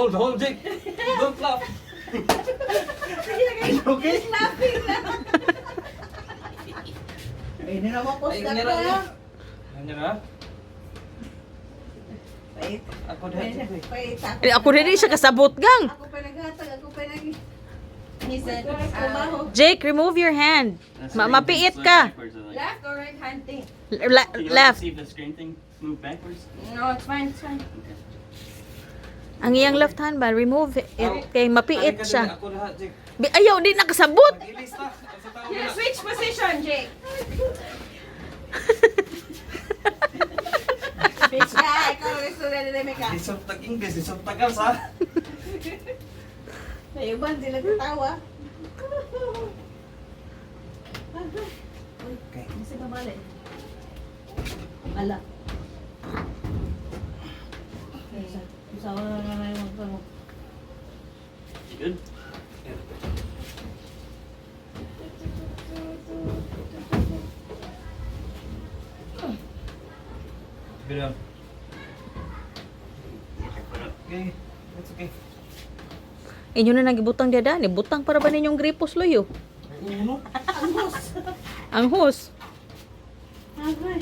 hold, Jake. Don't laugh. Are you okay? Laughing na. Ay, hindi na mapos Ay, na nira ka. niya. Ano na? Wait. Ako dahil, Jake. Wait. Ako rin siya kasabot gang. Ako pa naghatag. Ako pa nag... He said, Kumaho. Jake, remove your hand. Mapiit ka. left or right hand thing? Left. See if the screen thing move backwards. No, it's fine, it's fine. Ang iyang left hand ba, remove it. Kay mapiit Halika siya. din, Ako lahat, Jake. Ayaw, di nakasabot. Mag-ilis na. Sa tao Yeah, na. switch position, Jake. Bitch ka. Ikaw gusto na nila ka. Isok tag-English, isok tagas ha. Nayuban sila katawa. Okay. Kasi babalik. Ala. Usawa na naman yung magpamo. You good? Good job. Okay. That's okay. Inyo na nagibutang diada ni butang para ba ninyong gripos loyo? Uno. Ang hose. Agay.